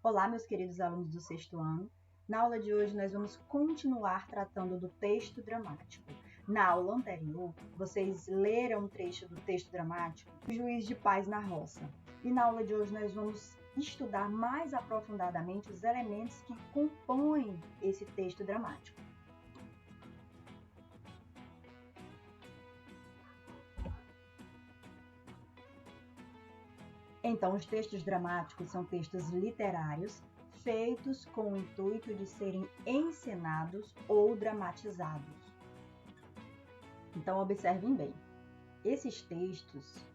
Olá, meus queridos alunos do sexto ano. Na aula de hoje, nós vamos continuar tratando do texto dramático. Na aula anterior, vocês leram um trecho do texto dramático, O Juiz de Paz na Roça. E na aula de hoje, nós vamos estudar mais aprofundadamente os elementos que compõem esse texto dramático. Então, os textos dramáticos são textos literários feitos com o intuito de serem encenados ou dramatizados. Então, observem bem. Esses textos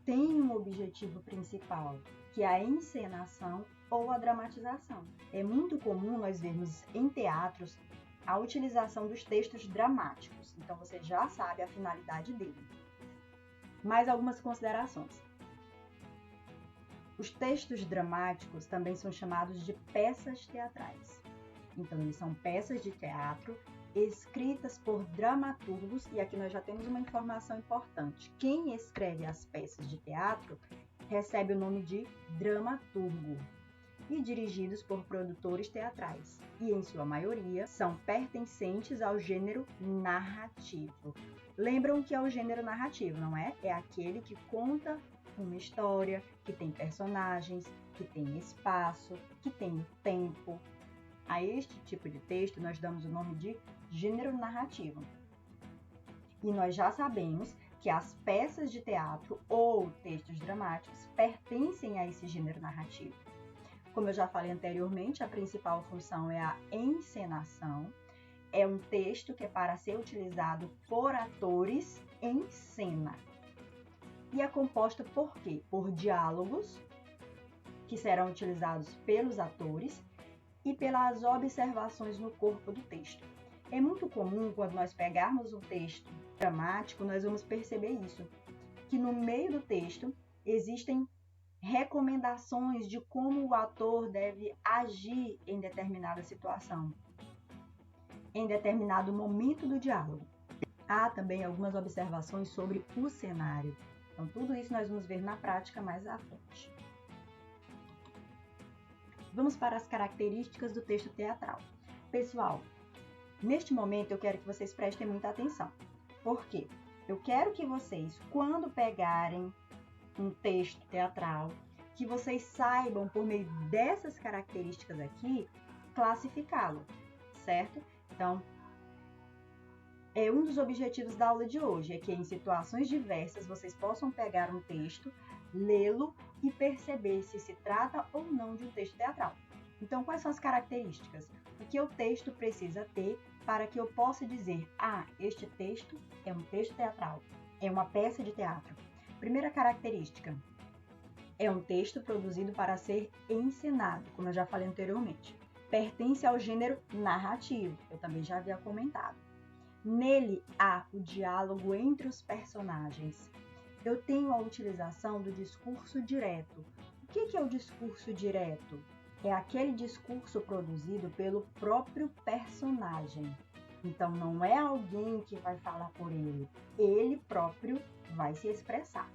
têm um objetivo principal, que é a encenação ou a dramatização. É muito comum nós vermos em teatros a utilização dos textos dramáticos. Então, você já sabe a finalidade dele. Mais algumas considerações. Os textos dramáticos também são chamados de peças teatrais. Então, eles são peças de teatro escritas por dramaturgos, e aqui nós já temos uma informação importante. Quem escreve as peças de teatro recebe o nome de dramaturgo, e dirigidos por produtores teatrais, e em sua maioria são pertencentes ao gênero narrativo. Lembram que é o gênero narrativo, não é? É aquele que conta uma história, que tem personagens, que tem espaço, que tem tempo. A este tipo de texto nós damos o nome de gênero narrativo. E nós já sabemos que as peças de teatro ou textos dramáticos pertencem a esse gênero narrativo. Como eu já falei anteriormente, a principal função é a encenação. É um texto que é para ser utilizado por atores em cena. E é composta por quê? Por diálogos, que serão utilizados pelos atores, e pelas observações no corpo do texto. É muito comum, quando nós pegarmos um texto dramático, nós vamos perceber isso, que no meio do texto existem recomendações de como o ator deve agir em determinada situação, em determinado momento do diálogo. Há também algumas observações sobre o cenário. Então, tudo isso nós vamos ver na prática mais à frente. Vamos para as características do texto teatral. Pessoal, neste momento eu quero que vocês prestem muita atenção. Por quê? Eu quero que vocês, quando pegarem um texto teatral, que vocês saibam, por meio dessas características aqui, classificá-lo, certo? Então, um dos objetivos da aula de hoje é que em situações diversas vocês possam pegar um texto, lê-lo e perceber se trata ou não de um texto teatral. Então, quais são as características? O que o texto precisa ter para que eu possa dizer, este texto é um texto teatral, é uma peça de teatro. Primeira característica, é um texto produzido para ser encenado, como eu já falei anteriormente. Pertence ao gênero narrativo, eu também já havia comentado. Nele há o diálogo entre os personagens. Eu tenho a utilização do discurso direto. O que é o discurso direto? É aquele discurso produzido pelo próprio personagem. Então, não é alguém que vai falar por ele. Ele próprio vai se expressar,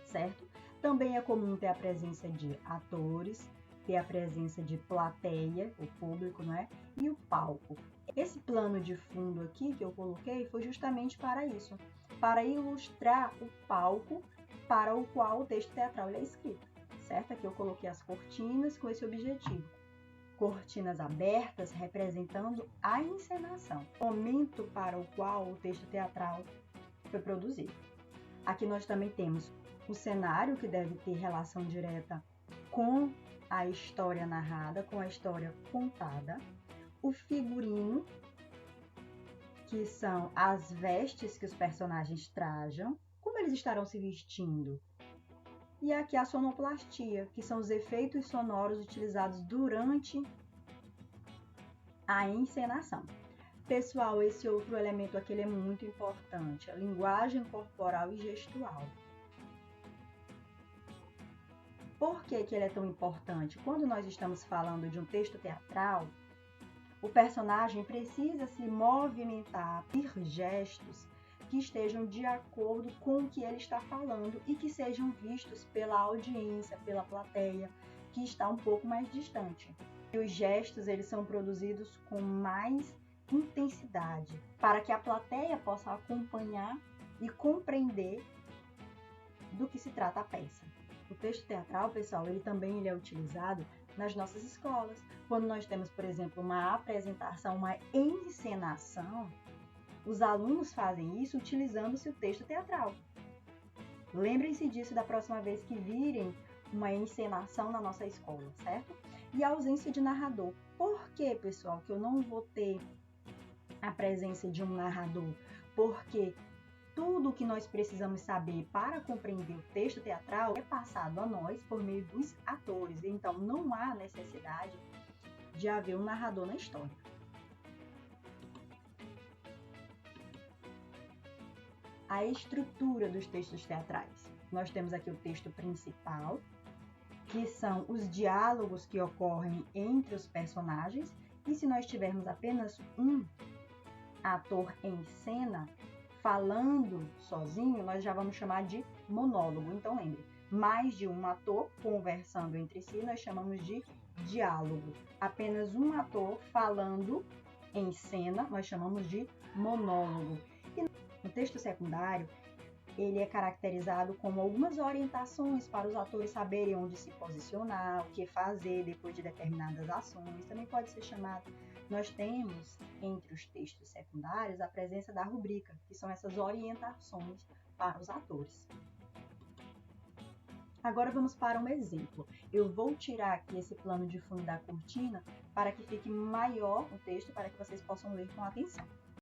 certo? Também é comum ter a presença de atores, ter a presença de plateia, o público, não é? E o palco. Esse plano de fundo aqui que eu coloquei foi justamente para isso, para ilustrar o palco para o qual o texto teatral é escrito, certo? Aqui eu coloquei as cortinas com esse objetivo. Cortinas abertas representando a encenação, o momento para o qual o texto teatral foi produzido. Aqui nós também temos o cenário, que deve ter relação direta com a história narrada, com a história contada. O figurino, que são as vestes que os personagens trajam, como eles estarão se vestindo. E aqui a sonoplastia, que são os efeitos sonoros utilizados durante a encenação. Pessoal, esse outro elemento aqui ele é muito importante, a linguagem corporal e gestual. Por que ele é tão importante? Quando nós estamos falando de um texto teatral, o personagem precisa se movimentar, ter gestos que estejam de acordo com o que ele está falando e que sejam vistos pela audiência, pela plateia, que que está um pouco mais distante. E os gestos, eles são produzidos com mais intensidade, para que a plateia possa acompanhar e compreender do que se trata a peça. O texto teatral, pessoal, ele também é utilizado nas nossas escolas. Quando nós temos, por exemplo, uma apresentação, uma encenação, os alunos fazem isso utilizando-se o texto teatral. Lembrem-se disso da próxima vez que virem uma encenação na nossa escola, certo? E a ausência de narrador. Por que, pessoal, que eu não vou ter a presença de um narrador? Porque tudo o que nós precisamos saber para compreender o texto teatral é passado a nós por meio dos atores. Então, não há necessidade de haver um narrador na história. A estrutura dos textos teatrais. Nós temos aqui o texto principal, que são os diálogos que ocorrem entre os personagens. E se nós tivermos apenas um ator em cena, falando sozinho, nós já vamos chamar de monólogo. Então, lembre, mais de um ator conversando entre si, nós chamamos de diálogo. Apenas um ator falando em cena, nós chamamos de monólogo. E no texto secundário, ele é caracterizado como algumas orientações para os atores saberem onde se posicionar, o que fazer depois de determinadas ações. Também pode ser chamado. Nós temos, entre os textos secundários, a presença da rubrica, que são essas orientações para os atores. Agora vamos para um exemplo. Eu vou tirar aqui esse plano de fundo da cortina para que fique maior o texto, para que vocês possam ler com atenção.